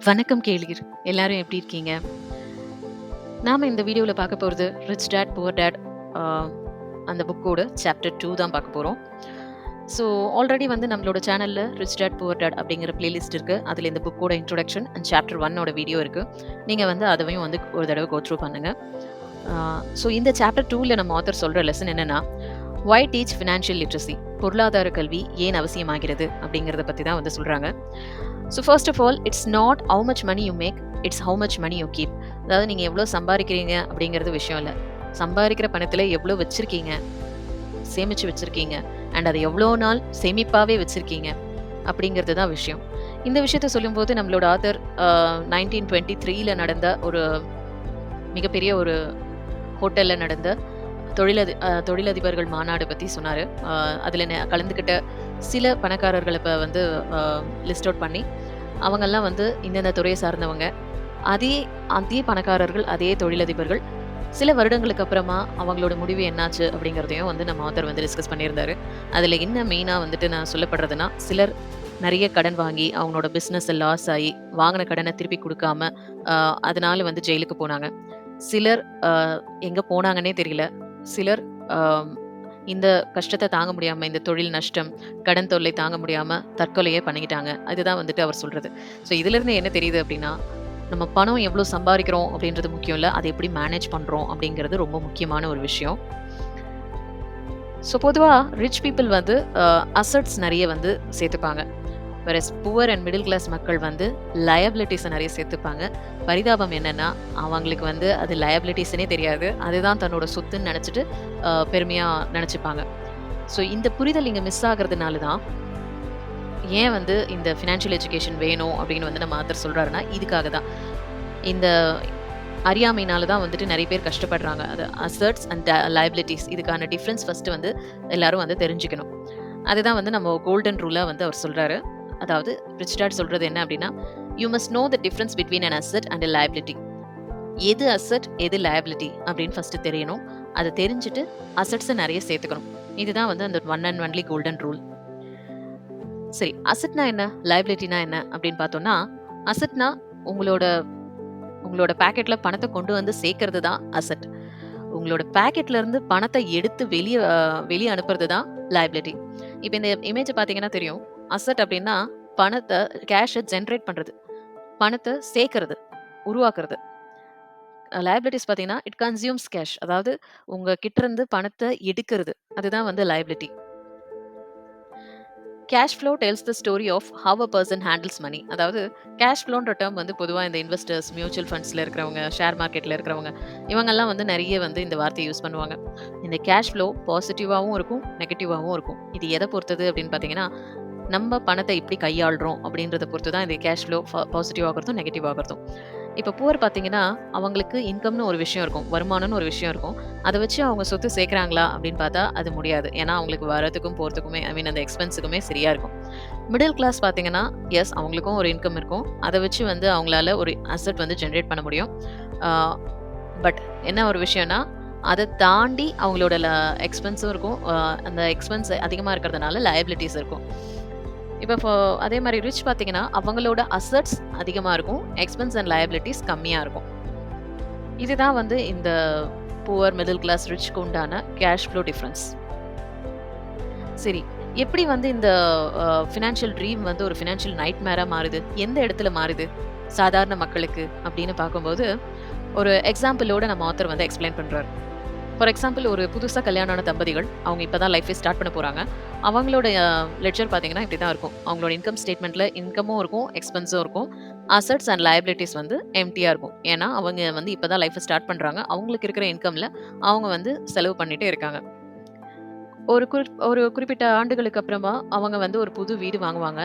வணக்கம் கேளீர். எல்லாரும் எப்படி இருக்கீங்க? நாம இந்த வீடியோல பார்க்க போறது ரிச் டாட் புவர் டாட் அ அந்த புக்கோட சாப்டர் 2 தான் பார்க்க போறோம். ஸோ ஆல்ரெடி வந்து நம்மளோட சேனல்ல ரிச் டாட் புவர் டாட் அப்படிங்கிற பிளேலிஸ்ட் இருக்கு. அதுல இந்த புக்கோட இன்ட்ரோடக்ஷன் அண்ட் சாப்டர் 1 ஓட வீடியோ இருக்கு. நீங்க வந்து அதவையும் வந்து ஒரு தடவை கோ த்ரூ பண்ணுங்க. ஸோ இந்த சாப்டர் 2ல நம்ம ஆத்தர் சொல்ற லெசன் என்னன்னா, வை டீச் ஃபினான்ஷியல் லிட்ரஸி, பொருளாதார கல்வி ஏன் அவசியமாகிறது அப்படிங்கிறத பத்தி தான் வந்து சொல்றாங்க. So first of all it's not how much money you make, it's how much money you keep. அதாவது நீங்க எவ்வளோ சம்பாதிக்கிறீங்க அப்படிங்கிறது விஷயம் இல்லை. சம்பாதிக்கிற பணத்துல எவ்வளோ வச்சிருக்கீங்க, சேமிச்சு வச்சிருக்கீங்க, அண்ட் அதை எவ்வளோ நாள் சேமிப்பாவே வச்சிருக்கீங்க அப்படிங்கிறது தான் விஷயம். இந்த விஷயத்த சொல்லும்போது நம்மளோட ஆத்தர் 1923ல நடந்த ஒரு மிகப்பெரிய ஒரு ஹோட்டல்ல நடந்த தொழிலதிபர்கள் மாநாடு பத்தி சொன்னாரு. அதுல கலந்துக்கிட்ட சில பணக்காரர்களை இப்ப வந்து லிஸ்ட் அவுட் பண்ணி, அவங்கெல்லாம் வந்து இந்தந்த துறையை சார்ந்தவங்க. அதே அதே பணக்காரர்கள், அதே தொழிலதிபர்கள் சில வருடங்களுக்கு அப்புறமா அவங்களோட முடிவு என்னாச்சு அப்படிங்கிறதையும் வந்து நம்ம ஆத்தர் வந்து டிஸ்கஸ் பண்ணியிருந்தாரு. அதுல என்ன மெயினா வந்துட்டு நான் சொல்லப்படுறதுன்னா, சிலர் நிறைய கடன் வாங்கி அவங்களோட பிசினஸ் லாஸ் ஆகி வாங்கின கடனை திருப்பி கொடுக்காம அதனால வந்து ஜெயிலுக்கு போனாங்க. சிலர் எங்க போனாங்கன்னே தெரியல. சிலர் ஆம், இந்த கஷ்டத்த தாங்க முடியாம, இந்த தொழில் நஷ்டம், கடன் தொல்லை தாங்க முடியாம தற்கொலையே பண்ணிக்கிட்டாங்க. அதுதான் வந்துட்டு அவர் சொல்றது. ஸோ இதிலிருந்து என்ன தெரியுது அப்படின்னா, நம்ம பணம் எவ்வளோ சம்பாதிக்கிறோம் அப்படின்றது முக்கியம் இல்ல. அதை எப்படி மேனேஜ் பண்றோம் அப்படிங்கிறது ரொம்ப முக்கியமான ஒரு விஷயம். ஸோ பொதுவா ரிச் பீப்பிள் வந்து அசெட்ஸ் நிறைய வந்து சேர்த்துப்பாங்க. Whereas poor and middle class மக்கள் வந்து லயபிலிட்டிஸை நிறைய சேர்த்துப்பாங்க. பரிதாபம் என்னன்னா, அவங்களுக்கு வந்து அது லயபிலிட்டிஸ்னே தெரியாது. அதுதான் தன்னோட சொத்துன்னு நினச்சிட்டு பெருமையாக நினச்சிப்பாங்க. ஸோ இந்த புரிதல் இங்கே மிஸ் ஆகிறதுனால தான், ஏன் வந்து இந்த ஃபினான்ஷியல் எஜுகேஷன் வேணும் அப்படின்னு வந்து நம்ம ஆத்தர் சொல்கிறாருன்னா, இதுக்காக தான். இந்த அறியாமையினால தான் வந்துட்டு நிறைய பேர் கஷ்டப்படுறாங்க. அது அசெட்ஸ் அண்ட் லயபிலிட்டிஸ் இதுக்கான டிஃப்ரென்ஸ் ஃபர்ஸ்ட் வந்து எல்லாரும் வந்து தெரிஞ்சுக்கணும். அதுதான் வந்து நம்ம கோல்டன் ரூலாக வந்து அவர் சொல்கிறாரு. அதாவது ரிச் டாட் சொல்றது என்ன அப்படின்னா, you must know the difference between an asset and liability. எது அசெட் எது லைபிலிட்டி அப்படின்னு ஃபர்ஸ்ட் தெரியணும். அதை தெரிஞ்சுட்டு அசெட்ஸை நிறைய சேர்த்துக்கணும். இதுதான் வந்து அந்த one and only golden rule. சரி, அசெட்னா என்ன, லைபிலிட்டினா என்ன அப்படின்னு பார்த்தோம்னா, அசெட்னா உங்களோட உங்களோட பேக்கெட்ல பணத்தை கொண்டு வந்து சேர்க்கறது தான் அசெட். உங்களோட பேக்கெட்ல இருந்து பணத்தை எடுத்து வெளியே அனுப்புறது தான் லைபிலிட்டி. இப்போ இந்த இமேஜ் பார்த்தீங்கன்னா தெரியும். அசெட் அப்படின்னா பணத்தை, கேஷை ஜென்ரேட் பண்றது, பணத்தை சேர்க்கறது, உருவாக்குறது. லைபிலிட்டிஸ் பார்த்தீங்கன்னா இட் கன்சியூம்ஸ் கேஷ், அதாவது உங்க கிட்ட இருந்து பணத்தை எடுக்கிறது. அதுதான் வந்து liability. Cash flow tells the story of how a person handles money. அதாவது கேஷ் ஃப்ளோன்ற டேர்ம் வந்து பொதுவாக இந்த இன்வெஸ்டர்ஸ், மியூச்சுவல் ஃபண்ட்ஸில் இருக்கிறவங்க, ஷேர் மார்க்கெட்டில் இருக்கிறவங்க, இவங்கெல்லாம் வந்து நிறைய வந்து இந்த வார்த்தையை யூஸ் பண்ணுவாங்க. இந்த கேஷ் ஃப்ளோ பாசிட்டிவாகவும் இருக்கும், நெகட்டிவாகவும் இருக்கும். இது எதை பொறுத்தது அப்படின்னு பார்த்தீங்கன்னா, நம்ம பணத்தை எப்படி கையாளுறோம் அப்படின்றத பொறுத்து தான் இந்த கேஷ் ஃப்ளோ பாசிட்டிவ் ஆகிறதும் நெகட்டிவ் ஆகிறதும். இப்போ புவர் பார்த்தீங்கன்னா, அவங்களுக்கு இன்கம்னு ஒரு விஷயம் இருக்கும், வருமானம்னு ஒரு விஷயம் இருக்கும். அதை வச்சு அவங்க சொத்து சேர்க்குறாங்களா அப்படின்னு பார்த்தா அது முடியாது. ஏன்னா அவங்களுக்கு வரதுக்கும் போகிறதுக்குமே, ஐ மீன் அந்த எக்ஸ்பென்ஸுக்குமே சரியா இருக்கும். மிடில் கிளாஸ் பார்த்தீங்கன்னா, எஸ் அவங்களுக்கும் ஒரு இன்கம் இருக்கும். அதை வச்சு வந்து அவங்களால ஒரு அசெட் வந்து ஜென்ரேட் பண்ண முடியும். பட் என்ன ஒரு விஷயம்னா, அதை தாண்டி அவங்களோட எக்ஸ்பென்ஸும் இருக்கும். அந்த எக்ஸ்பென்ஸ் அதிகமாக இருக்கிறதுனால லயபிலிட்டிஸ் இருக்கும். இப்போ அதே மாதிரி ரிச் பார்த்தீங்கன்னா, அவங்களோட அசெட்ஸ் அதிகமா இருக்கும். எக்ஸ்பென்ஸ் அண்ட் லயபிலிட்டிஸ் கம்மியா இருக்கும். இதுதான் வந்து இந்த புவர், மிடில் கிளாஸ், ரிச்க்கு உண்டான கேஷ் ஃப்ளோ டிஃபரன்ஸ். சரி, எப்படி வந்து இந்த ஃபினான்ஷியல் ட்ரீம் வந்து ஒரு ஃபினான்ஷியல் நைட்மேரா மாறுது? எந்த இடத்துல மாறுது சாதாரண மக்களுக்கு அப்படின்னு பார்க்கும்போது, ஒரு எக்ஸாம்பிளோட நம்ம ஆத்தர் வந்து எக்ஸ்பிளைன் பண்றாரு. ஃபார் எக்ஸாம்பிள், ஒரு புதுசா கல்யாணம் ஆன தம்பதிகள், அவங்க இப்பதான் லைஃபே ஸ்டார்ட் பண்ண போறாங்க. அவங்களோட லெட்ஜர் பார்த்தீங்கன்னா இப்படி தான் இருக்கும். அவங்களோட இன்கம் ஸ்டேட்மெண்ட்ல இன்கமும் இருக்கும், எக்ஸ்பென்ஸும் இருக்கும். அசெட்ஸ் அண்ட் லயபிலிட்டிஸ் வந்து எம்ப்டியா இருக்கும். ஏன்னா அவங்க வந்து இப்பதான் லைஃபை ஸ்டார்ட் பண்றாங்க. அவங்களுக்கு இருக்கிற இன்கம்ல அவங்க வந்து செலவு பண்ணிட்டே இருக்காங்க. ஒரு குறிப்பிட்ட ஆண்டுகளுக்கு அப்புறமா அவங்க வந்து ஒரு புது வீடு வாங்குவாங்க.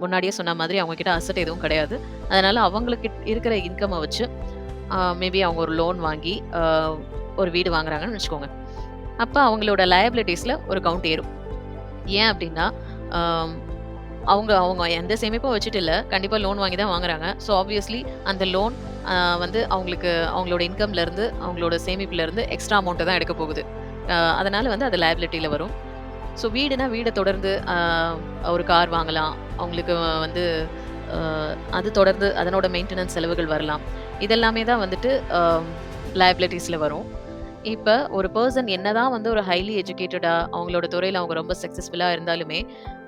முன்னாடியே சொன்ன மாதிரி அவங்க கிட்ட அசெட் எதுவும் கிடையாது. அதனால அவங்களுக்கு இருக்கிற இன்கம்மை வச்சு மேபி அவங்க ஒரு லோன் வாங்கி ஒரு வீடு வாங்குறாங்கன்னு வச்சுக்கோங்க. அப்ப அவங்களோட லயபிலிட்டிஸ்ல ஒரு கவுண்ட் ஏறும். ஏன் அப்படின்னா, ஆம், அவங்க அவங்க எந்த சேமிப்பும் வச்சுட்டு இல்ல. கண்டிப்பா லோன் வாங்கி தான் வாங்குறாங்க. ஸோ ஆப்வியஸ்லி அந்த லோன் வந்து அவங்களுக்கு அவங்களோட இன்கம்ல இருந்து, அவங்களோட சேமிப்புல இருந்து எக்ஸ்ட்ரா அமௌண்ட்ட தான் எடுக்க போகுது. அதனால வந்து அது லயபிலிட்டில வரும். ஸோ வீடுனா வீட தொடர்ந்து ஒரு கார் வாங்கலாம். அவங்களுக்கு வந்து அ அது தொடர்ந்து அதனோட மெயின்டனன்ஸ் செலவுகள் வரலாம். இதெல்லாமே தான் வந்துட்டு லயபிலிட்டீஸ்ல வரும். இப்ப ஒரு பெர்சன் என்னதான் வந்து ஒரு ஹைலி எஜுகேட்டடா அவங்களோட துறையில அவங்க ரொம்ப சக்சஸ்ஃபுல்லா இருந்தாலுமே,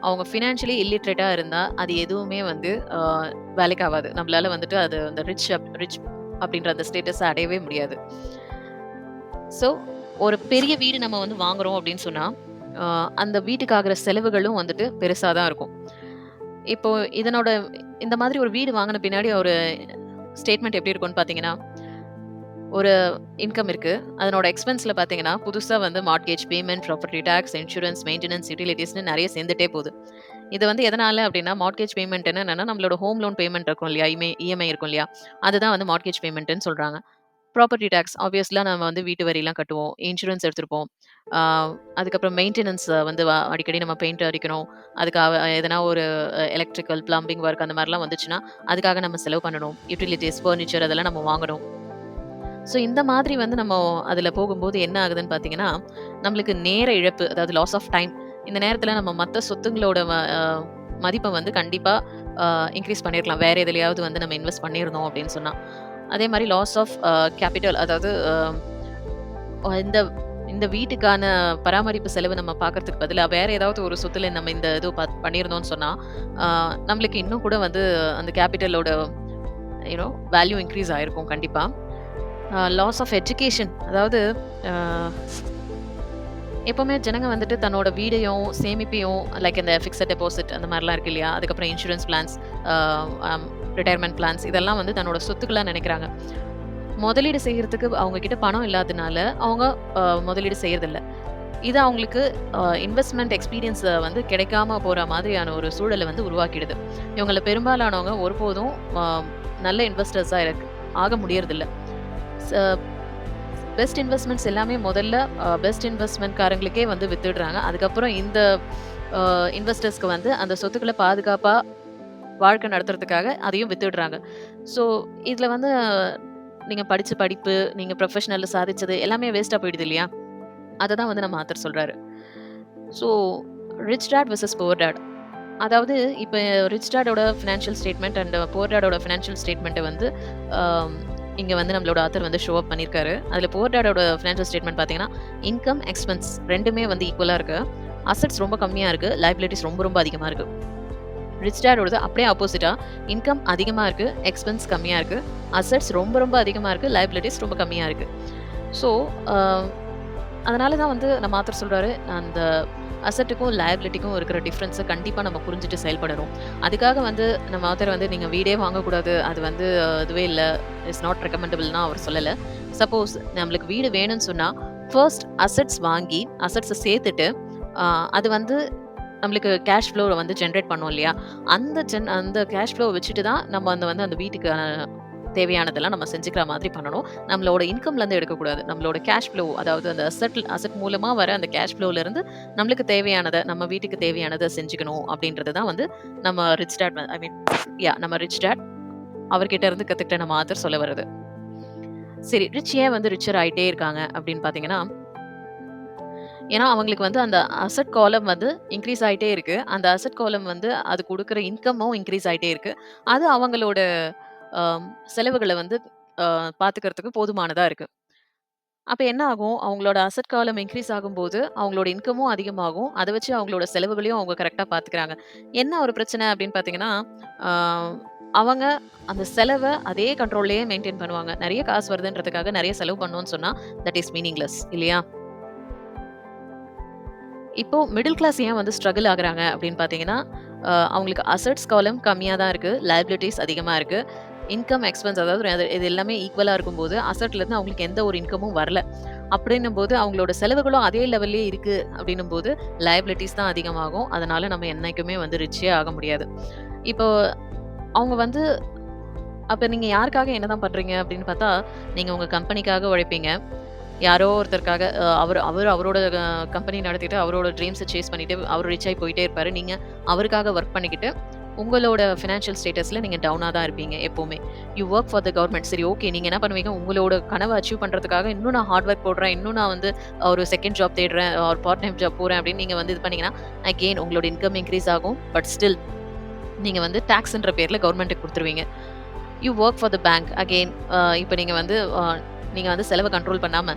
அவங்க ஃபினான்ஷியலி இல்லிட்ரேட்டா இருந்தா, அது எதுவுமே வந்து வேலைக்கு ஆவாது. நம்மளால வந்துட்டு அது அந்த ரிச் அப்படின்ற அந்த ஸ்டேட்டஸ அடையவே முடியாது. ஸோ, ஒரு பெரிய வீடு நம்ம வந்து வாங்குறோம் அப்படின்னு சொன்னா, அ அந்த வீட்டுக்கு ஆகுற செலவுகளும் வந்துட்டு பெருசா தான் இருக்கும். இப்போ இதனோட இந்த மாதிரி ஒரு வீடு வாங்குன பின்னாடி ஒரு ஸ்டேட்மெண்ட் எப்படி இருக்கும்னு பார்த்தீங்கன்னா, ஒரு இன்கம் இருக்கு. அதனோட எக்ஸ்பென்ஸ்ல பார்த்தீங்கன்னா, புதுசா வந்து mortgage payment, property tax, insurance, maintenance, யுட்டிலிட்டீஸ்ன்னு நெறைய சேர்ந்துட்டே போது. இது வந்து எதனால அப்டின்னா, மார்ட்கேஜ் பேமெண்ட் என்னன்னா, நம்மளோட ஹோம் லோன் பேமெண்ட் இருக்கும் இல்லையா? இஎம்ஐ இருக்கும் இல்லையா? அதுதான் வந்து மார்ட்கேஜ் பேமெண்ட்ன்னு சொல்றாங்க. ப்ராப்பர்ட்டி டாக்ஸ் ஆப்வியஸ்லா நம்ம வந்து வீட்டு வரிலாம் கட்டுவோம். இன்சூரன்ஸ் எடுத்திருப்போம். ஆ அதுக்கப்புறம் மெயின்டனன்ஸ் வந்து அடிக்கடி நம்ம பெயிண்ட் அடிக்கணும். அதுக்காக எதனா ஒரு எலக்ட்ரிக்கல், பிளம்பிங் ஒர்க் அந்த மாரிலாம் வந்துச்சுன்னா, அதுக்காக நம்ம செலவு பண்ணணும். யுட்டிலிட்டீஸ், ஃபர்னிச்சர் அதெல்லாம் நம்ம வாங்கணும். ஸோ இந்த மாதிரி வந்து நம்ம அதில போகும்போது என்ன ஆகுதுன்னு பார்த்தீங்கன்னா, நம்மளுக்கு நேர இழப்பு, அதாவது லாஸ் ஆஃப் டைம். இந்த நேரத்தில நம்ம மத்த சொத்துங்களோட மதிப்ப வந்து கண்டிப்பா அ இன்கிரீஸ் பண்ணியிருக்கலாம். வேற எதுலயாவது வந்து நம்ம இன்வெஸ்ட் பண்ணியிருந்தோம் அப்படின்னு சொன்னா. அதே மாரி லாஸ் ஆஃப் கேப்பிட்டல், அதாவது இந்த இந்த வீட்டுக்கான பராமரிப்பு செலவு நம்ம பார்க்கறதுக்கு பதிலா, வேற ஏதாவது ஒரு சொத்துல நம்ம இந்த இது பண்ணியிருந்தோம்னு சொன்னா, அ நம்மளுக்கு இன்னும் கூட வந்து அந்த கேப்பிட்டலோட வேல்யூ இன்கிரீஸ் ஆயிருக்கும் கண்டிப்பா. லாஸ் ஆஃப் எஜுகேஷன், அதாவது அ எப்பவுமே ஜனங்க வந்துட்டு தன்னோட வீடையும், சேமிப்பையும் லைக் இந்த ஃபிக்ஸட் டெபாசிட் அந்த மாரிலாம் இருக்கு இல்லையா? அதுக்கப்புறம் இன்சூரன்ஸ் பிளான்ஸ், அ அம் ரிட்டயர்மென்ட் பிளான்ஸ் இதெல்லாம் வந்து தன்னோட சொத்துக்களா நெனைக்கிறாங்க. முதலீடு செய்யறதுக்கு அவங்க கிட்ட பணம் இல்லாதனால, அவங்க முதலீடு செய்யறதில்ல. இது அவங்களுக்கு இன்வெஸ்ட்மென்ட் எக்ஸ்பீரியன்ஸ் வந்து கிடைக்காம போற மாதிரியான ஒரு சூழல வந்து உருவாக்கிடுது. இவங்கள பெரும்பாலானவங்க ஒருபோதும் நல்ல இன்வெஸ்டர்ஸா ஆக முடியறதில்ல. ச பெஸ்ட் இன்வெஸ்ட்மென்ட்ஸ் எல்லாமே முதல்ல பெஸ்ட் இன்வெஸ்ட்மென்ட்காரங்களுக்கே வந்து வித்துடுறாங்க. அதுக்கப்புறம் இந்த இன்வெஸ்டர்ஸ்க்கு வந்து அந்த சொத்துக்கள பாதுகாப்பா வாழ்க்கை நடத்துறதுக்காக அதையும் வித்துடுறாங்க. ஸோ இதுல வந்து நீங்க படிச்ச படிப்பு, நீங்க ப்ரொஃபஷனல்ல சாதிச்சது எல்லாமே வேஸ்ட்டா போயிடுது இல்லையா? அத தான் வந்து நம்ம ஆத்தர் சொல்றாரு. So rich dad versus poor dad. அதாவது இப்ப ரிச் டாடோட ஃபினான்ஷியல் ஸ்டேட்மெண்ட் அண்ட் புவர் டாடோட ஃபினான்ஷியல் ஸ்டேட்மெண்ட்ட வந்து ஆம், இங்க வந்து நம்மளோட ஆத்தர் வந்து ஷோ அப் பண்ணியிருக்காரு. அதுல புவர் டாடோட ஃபினான்ஷியல் ஸ்டேட்மெண்ட் பார்த்தீங்கன்னா, இன்கம், எக்ஸ்பென்ஸ் 2மே வந்து ஈக்குவலா இருக்கு. அசெட்ஸ் ரொம்ப கம்மியா இருக்கு. லைபிலிட்டீஸ் ரொம்ப ரொம்ப அதிகமா இருக்கு. ரிச் டாடோடது அப்படியே ஆப்போசிட்டா, இன்கம் அதிகமா இருக்கு. எக்ஸ்பென்ஸ் கம்மியா இருக்கு. அசெட்ஸ் ரொம்ப ரொம்ப அதிகமா இருக்கு. லைபிலிட்டீஸ் ரொம்ப கம்மியா இருக்கு. ஸோ, அ அதனால தான் வந்து நம்ம ஆத்தர் சொல்றாரு, அந்த அசெட்டுக்கும், லயபிலிட்டிக்கும் இருக்கிற டிஃபரன்ஸ கண்டிப்பா நம்ம புரிஞ்சுட்டு செயல்படணும். அதுக்காக வந்து நம்ம ஆத்தர் வந்து நீங்க வீடே வாங்கக்கூடாது. அது வந்து இதுவே இல்ல. இட்ஸ் நாட் ரெக்கமெண்டபிள்னா அவர் சொல்லல. சப்போஸ் நம்மளுக்கு வீடு வேணும்னு சொன்னா, ஃபர்ஸ்ட் அசெட்ஸ் வாங்கி, அசெட்ஸ சேர்த்துட்டு, அ அது வந்து நம்மளுக்கு கேஷ் ஃப்ளோ வந்து ஜெனரேட் பண்ணும் இல்லையா? அந்த கேஷ் ஃப்ளோவ வச்சுட்டு தான் நம்ம வந்து அந்த வீட்டுக்கான தேவையானதெல்லாம் நம்ம செஞ்சுக்கிற மாதிரி பண்ணணும். நம்மளோட இன்கம்லேருந்து எடுக்கக்கூடாது. நம்மளோட கேஷ் ஃப்ளோ, அதாவது அந்த அசெட் மூலமா வர அந்த கேஷ் ஃப்ளோலேருந்து நம்மளுக்கு தேவையானத, நம்ம வீட்டுக்கு தேவையானத செஞ்சுக்கணும் அப்படின்றது தான் வந்து நம்ம ரிச் டாட் ஐ மீன் நம்ம ரிச் டாட் அவர்கிட்ட இருந்து கத்துக்கிட்ட நம்ம ஆத்தர் சொல்ல வர்றது. சரி, ரிச் ஏன் வந்து ரிச்சர் ஆயிட்டே இருக்காங்க அப்படின்னு பார்த்தீங்கன்னா, ஏன்னா அவங்களுக்கு வந்து அந்த அசெட் காலம் வந்து இன்கிரீஸ் ஆயிட்டே இருக்கு. அந்த அசெட் காலம் வந்து அது குடுக்குற இன்கமும் இன்கிரீஸ் ஆயிட்டே இருக்கு. அது அவங்களோட அம் செலவுகள வந்து பாத்துக்கிறதுக்கு போதுமானதா இருக்கு. அப்ப என்ன ஆகும்? அவங்களோட அசெட் காலம் இன்கிரீஸ் ஆகும்போது, அவங்களோட இன்கமும் அதிகமாகும். அத வச்சு அவங்களோட செலவுகளையும் அவங்க கரெக்ட்டா பாத்துக்கிறாங்க. என்ன ஒரு பிரச்சனை அப்படின்னு பாத்தீங்கன்னா, ஆ அவங்க அந்த செலவ அதே கண்ட்ரோல்லயே மெயின்டெயின் பண்ணுவாங்க. நெறைய காசு வருதுன்றதுக்காக நெறைய செலவு பண்ணோம்னு சொன்னா, தட் இஸ் மீனிங்லெஸ் இல்லையா? இப்போ மிடில் கிளாஸ் ஏன் வந்து ஸ்ட்ரகிள் ஆகுறாங்க அப்படின்னு பார்த்தீங்கன்னா, அவங்களுக்கு அசெட்ஸ் காலம் கம்மியா தான் இருக்கு. லயபிலிட்டீஸ் அதிகமா இருக்கு. இன்கம், எக்ஸ்பென்ஸ் அதாவது இது எல்லாமே ஈக்குவலா இருக்கும்போது, அசெட்லேருந்து அவங்களுக்கு எந்த ஒரு இன்கமும் வரல. அப்படின்னும்போது அவங்களோட செலவுகளும் அதே லெவல்லயே இருக்கு அப்படின்னும்போது, லயபிலிட்டீஸ் தான் அதிகமாகும். அதனால நம்ம என்னைக்குமே வந்து ரிச்சே ஆக முடியாது. இப்போ அவங்க வந்து அப்ப நீங்க யாருக்காக என்னதான் பண்றீங்க அப்படின்னு பார்த்தா, நீங்க உங்க கம்பெனிக்காக உழைப்பீங்க. யாரோ ஒருத்தருக்காக அவரு அவரு அவரோட கம்பெனி நடத்திட்டு, அவரோட ட்ரீம்ஸ சேஸ் பண்ணிட்டு, அவரு ரிச் ஆயி போயிட்டே இருப்பாரு. நீங்க அவருக்காக வொர்க் பண்ணிக்கிட்டு, உங்களோட ஃபினான்ஷியல் ஸ்டேட்டஸ்ல நீங்க டவுனா தான் இருப்பீங்க எப்பவுமே. You work for the government. சரி, ஓகே. நீங்க என்ன பண்ணுவீங்க, உங்களோட கனவ அச்சீவ் பண்றதுக்காக இன்னும் நான் ஹார்ட் ஒர்க் போடுறேன். இன்னும் நான் வந்து ஒரு செகண்ட் ஜாப் தேடுறேன். ஒரு பார்ட் டைம் ஜாப் போறேன் அப்படின்னு நீங்க வந்து இது பண்ணீங்கன்னா, அகெயின் உங்களோட இன்கம் இன்கிரீஸ் ஆகும். பட் ஸ்டில் நீங்க வந்து டாக்ஸ்ன்ற பேர்ல கவர்மெண்ட்டுக்கு குடுத்துருவீங்க. You work for the bank again. இப்ப நீங்க வந்து செலவ கண்ட்ரோல் பண்ணாம,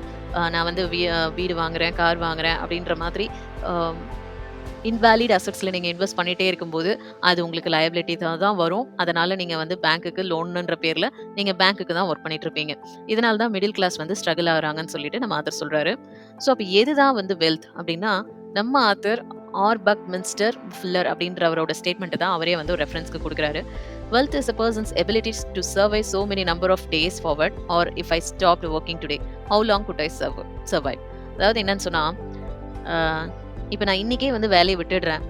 நான் வந்து வீடு வாங்குறேன், கார் வாங்குறேன் அப்படின்ற மாதிரி அ இன்வேலிட் அசெட்ஸ்ல நீங்க இன்வெஸ்ட் பண்ணிட்டே இருக்கும்போது, அது உங்களுக்கு லயபிலிட்டி தான் வரும். அதனால நீங்க வந்து பேங்க்குக்கு லோன்ன்ற பேர்ல நீங்க பேங்க்குக்கு தான் வொர்க் பண்ணிட்டு இருப்பீங்க. இதனால தான் மிடில் கிளாஸ் வந்து ஸ்ட்ரகிள் ஆகுறாங்கன்னு சொல்லிட்டு நம்ம ஆத்தர் சொல்றாரு. ஸோ அப்ப எதுதான் வந்து வெல்த் அப்டின்னா, நம்ம ஆத்தர் பக்மின்ஸ்டர் ஃபுல்லர் அப்படின்ற அவரோட ஸ்டேட்மெண்ட் தான் அவரே வந்து ஒரு ரெஃபரன்ஸ்க்கு குடுக்குறாரு. Wealth is a person's ability to survive so many number of days forward, or if I stopped working today, how long could I survive? அதாவது என்னன்னு சொன்னா, அ இப்ப நான் இன்னைக்கே வந்து வேலைய விட்டுடுறேன்.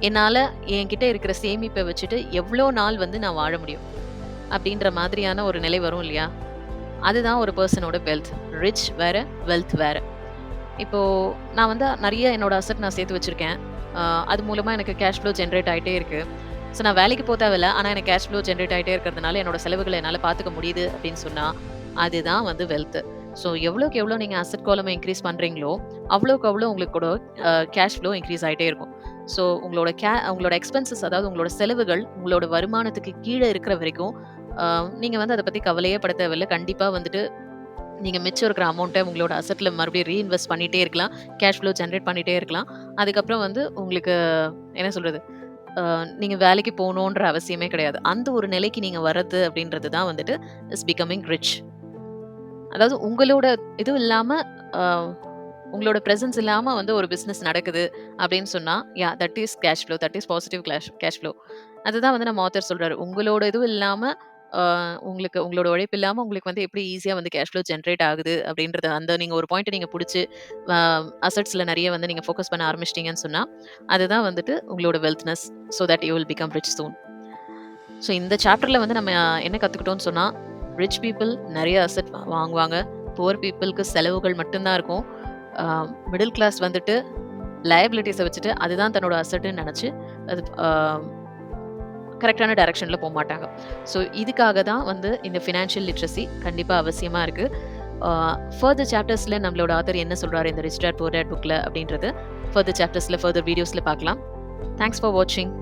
என்னால என்கிட்ட இருக்கிற சேமிப்ப வச்சுட்டு எவ்ளோ நாள் வந்து நான் வாழ முடியும்? அப்படின்ற மாதிரியான ஒரு நிலை வரும் இல்லையா? அதுதான் ஒரு பெர்சனோட வெல்த். ரிச் வேற, வெல்த் வேற. இப்போ நான் வந்து நெறைய என்னோட அசெட் நான் சேர்த்து வச்சிருக்கேன். அ அது மூலமா எனக்கு கேஷ் ஃப்ளோ ஜெனரேட் ஆயிட்டே இருக்கு. ஸோ நான் வேலைக்கு தேவையில்ல. ஆனா எனக்கு கேஷ் ஃப்ளோ ஜெனரேட் ஆயிட்டே இருக்கிறதுனால என்னோட செலவுகள என்னால பார்த்துக்க முடியுது அப்படின்னு சொன்னா, அதுதான் வந்து வெல்த். ஸோ எவ்வளோக்கு எவ்வளோ நீங்க அசெட் காலம இன்கிரீஸ் பண்றீங்களோ, அவ்வளோக்கு அவ்வளோ உங்களோட கேஷ் ஃப்ளோ இன்கிரீஸ் ஆயிட்டே இருக்கும். ஸோ உங்களோட எக்ஸ்பென்சஸ் அதாவது உங்களோட செலவுகள் உங்களோட வருமானத்துக்கு கீழ இருக்கிற வரைக்கும், அ நீங்க வந்து அத பத்தி கவலையே பட தேவையில்ல. கண்டிப்பா வந்துட்டு நீங்க மிச்சம் இருக்கிற அமௌண்ட்ட உங்களோட அசெட்ல மறுபடியும் ரீஇன்வெஸ்ட் பண்ணிட்டே இருக்கலாம். கேஷ் ஃப்ளோ ஜெனரேட் பண்ணிட்டே இருக்கலாம். அதுக்கப்புறம் வந்து உங்களுக்கு என்ன சொல்றது? அ நீங்க வேலைக்கு போணுன்ற அவசியமே கிடையாது. அந்த ஒரு நிலைக்கு நீங்க வர்றது அப்படின்றது தான் வந்துட்டு பிகமிங் ரிச். அதாவது உங்களோட இது இல்லாம அ உங்களோட பிரசன்ஸ் இல்லாம வந்து ஒரு பிசினஸ் நடக்குது அப்படின்னு சொன்னா, that is cash flow. That is positive cash flow. அதுதான் வந்து நம்ம ஆத்தர் சொல்றாரு. உங்களோட இதுவும் இல்லாம அ உங்களுக்கு உங்களோட உழைப்பு இல்லாம உங்களுக்கு வந்து எப்படி ஈஸியா வந்து கேஷ் ஃப்ளோ ஜெனரேட் ஆகுது அப்படின்றது அந்த நீங்க ஒரு பாயிண்ட்ட நீங்க புடிச்சு அ அசெட்ஸ்ல நெறைய வந்து நீங்க ஃபோக்கஸ் பண்ண ஆரம்பிச்சிட்டீங்கன்னு சொன்னா, அதுதான் வந்துட்டு உங்களோட wealthness. So that you will become rich soon. So இந்த சாப்டர்ல வந்து நம்ம என்ன கத்துக்கிட்டோம்னு சொன்னா, ரிச் பீப்பிள் நெறைய அசெட் வாங்குவாங்க. புவர் பீப்பிள்க்கு செலவுகள் மட்டும் தான் இருக்கும். அ மிடில் கிளாஸ் வந்துட்டு லயபிலிட்டீஸ வச்சுட்டு அதுதான் தன்னோட அசெட்ன்னு நெனச்சு அது கரெக்ட்டான டைரக்ஷன்ல போமாட்டாங்க. ஸோ இதுக்காக தான் வந்து இந்த ஃபினான்ஷியல் லிட்ரசி கண்டிப்பா அவசியமா இருக்கு. அ ஃபர்தர் சாப்டர்ஸ்ல நம்மளோட ஆத்தர் என்ன சொல்றாரு இந்த ரிச் டாட் புவர் டாட் புக்ல அப்படின்றது ஃபர்தர் சாப்டர்ஸ்ல, ஃபர்தர் வீடியோஸ்ல பார்க்கலாம். தேங்க்ஸ் ஃபார் வாட்சிங்.